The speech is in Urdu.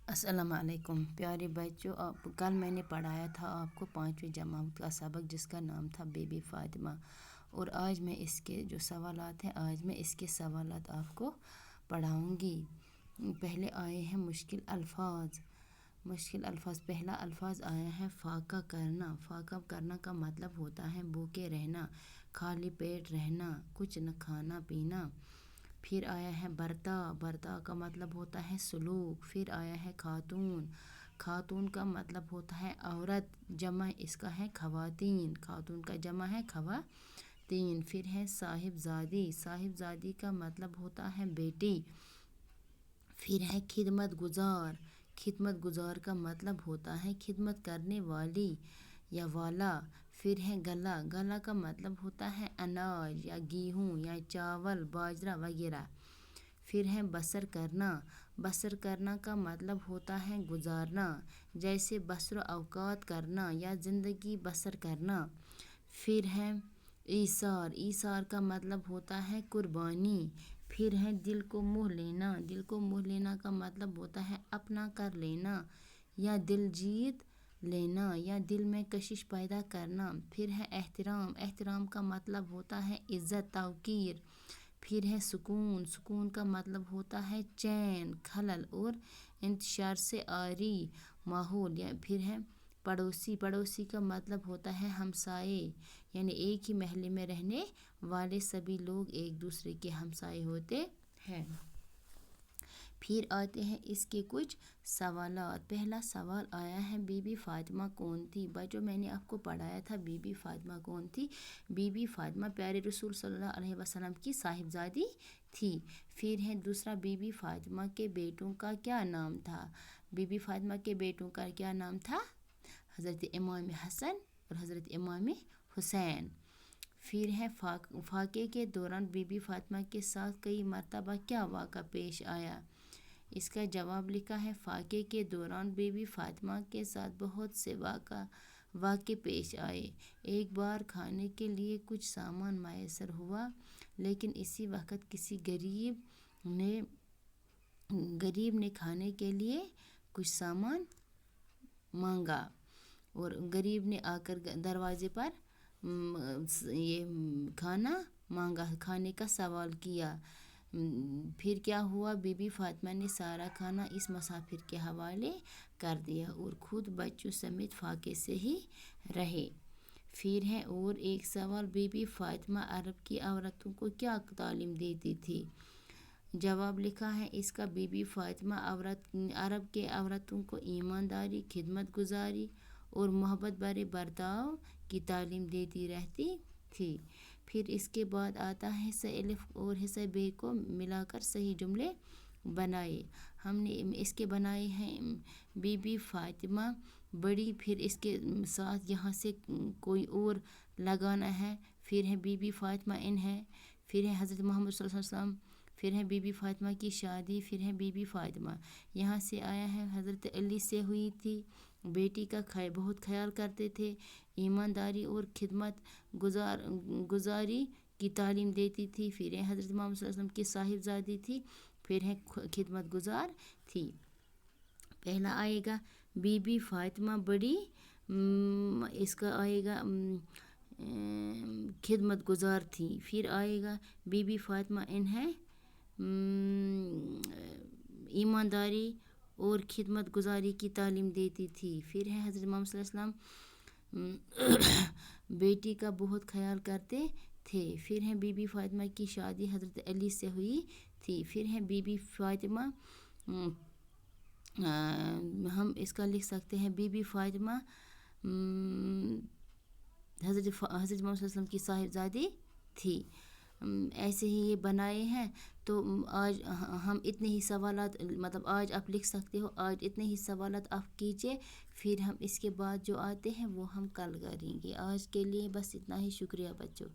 السلام علیکم پیارے بچوں، کل میں نے پڑھایا تھا آپ کو 5ویں جماعت کا سبق جس کا نام تھا بی بی فاطمہ، اور آج میں اس کے جو سوالات ہیں اس کے سوالات آپ کو پڑھاؤں گی۔ پہلے آئے ہیں مشکل الفاظ۔ پہلا الفاظ آیا ہے فاقہ کرنا۔ فاقہ کرنا کا مطلب ہوتا ہے بھوکے رہنا، خالی پیٹ رہنا، کچھ نہ کھانا پینا۔ پھر آیا ہے برتاؤ کا مطلب ہوتا ہے سلوک۔ پھر آیا ہے خاتون کا مطلب ہوتا ہے عورت، جمع اس کا ہے خواتین، خاتون کا جمع ہے خواتین۔ پھر ہے صاحبزادی کا مطلب ہوتا ہے بیٹی۔ پھر ہے خدمت گزار کا مطلب ہوتا ہے خدمت کرنے والی یا والا۔ پھر ہے گلا کا مطلب ہوتا ہے اناج یا گیہوں یا چاول، باجرہ وغیرہ۔ پھر ہے بسر کرنا کا مطلب ہوتا ہے گزارنا، جیسے بسر اوقات کرنا یا زندگی بسر کرنا۔ پھر ہے ایثار کا مطلب ہوتا ہے قربانی۔ پھر ہے دل کو موہ لینا کا مطلب ہوتا ہے اپنا کر لینا یا دل جیت لینا یا دل میں کشش پیدا کرنا۔ پھر ہے احترام کا مطلب ہوتا ہے عزت، توقیر۔ پھر ہے سکون کا مطلب ہوتا ہے چین، خلل اور انتشار سے عاری ماحول۔ پھر ہے پڑوسی کا مطلب ہوتا ہے ہمسائے، یعنی ایک ہی محلے میں رہنے والے سبھی لوگ ایک دوسرے کے ہمسائے ہوتے ہیں۔ پھر آتے ہیں اس کے کچھ سوالات۔ پہلا سوال آیا ہے بی بی فاطمہ کون تھی؟ بچوں، میں نے آپ کو پڑھایا تھا بی بی فاطمہ کون تھی۔ بی بی فاطمہ پیارے رسول صلی اللہ علیہ وسلم کی صاحبزادی تھی۔ پھر ہے دوسرا، بی بی فاطمہ کے بیٹوں کا کیا نام تھا؟ بی بی فاطمہ کے بیٹوں کا کیا نام تھا؟ حضرت امام حسن اور حضرت امام حسین۔ پھر ہے فاقے کے دوران بی بی فاطمہ کے ساتھ کئی مرتبہ کیا واقعہ پیش آیا؟ اس کا جواب لکھا ہے فاقے کے دوران بی بی فاطمہ کے ساتھ بہت سے واقعے پیش آئے۔ ایک بار کھانے کے لیے کچھ سامان میسر ہوا، لیکن اسی وقت کسی غریب نے کھانے کے لیے کچھ سامان مانگا، اور غریب نے آ کر دروازے پر یہ کھانے کا سوال کیا۔ پھر کیا ہوا؟ بی بی فاطمہ نے سارا کھانا اس مسافر کے حوالے کر دیا اور خود بچوں سمیت فاقے سے ہی رہے۔ پھر ہے اور ایک سوال، بی بی فاطمہ عرب کی عورتوں کو کیا تعلیم دیتی تھی؟ جواب لکھا ہے اس کا، بی بی فاطمہ عرب کے عورتوں کو ایمانداری، خدمت گزاری اور محبت بھرے برتاؤ کی تعلیم دیتی رہتی تھی۔ پھر اس کے بعد آتا ہے حصہ الف اور حصہ ب کو ملا کر صحیح جملے بنائے۔ ہم نے اس کے بنائے ہیں بی بی فاطمہ بڑی، پھر اس کے ساتھ یہاں سے کوئی اور لگانا ہے۔ پھر ہے بی بی فاطمہ ہے، پھر ہے حضرت محمد صلی اللہ علیہ وسلم، پھر ہے بی بی فاطمہ کی شادی، پھر ہے بی بی فاطمہ۔ یہاں سے آیا ہے حضرت علی سے ہوئی تھی، بیٹی کا بہت خیال کرتے تھے، ایمانداری اور خدمت گزاری کی تعلیم دیتی تھی۔ پھر ہے حضرت محمد صلی اللہ علیہ وسلم کی صاحبزادی تھی، پھر ہے خدمت گزار تھی۔ پہلا آئے گا بی بی فاطمہ بڑی، اس کا آئے گا خدمت گزار تھی۔ پھر آئے گا بی بی فاطمہ ہے ایمانداری اور خدمت گزاری کی تعلیم دیتی تھی۔ پھر ہے حضرت محمد صلی اللہ علیہ وسلم بیٹی کا بہت خیال کرتے تھے۔ پھر ہے بی بی فاطمہ کی شادی حضرت علی سے ہوئی تھی۔ پھر ہے بی بی فاطمہ، ہم اس کا لکھ سکتے ہیں بی بی فاطمہ حضرت محمد صلی اللہ علیہ وسلم کی صاحبزادی تھی۔ ایسے ہی یہ بنائے ہیں، تو آج ہم اتنے ہی سوالات، مطلب آج آپ لکھ سکتے ہو، آج اتنے ہی سوالات آپ کیجئے، پھر ہم اس کے بعد جو آتے ہیں وہ ہم کل کریں گے۔ آج کے لیے بس اتنا ہی، شکریہ بچوں۔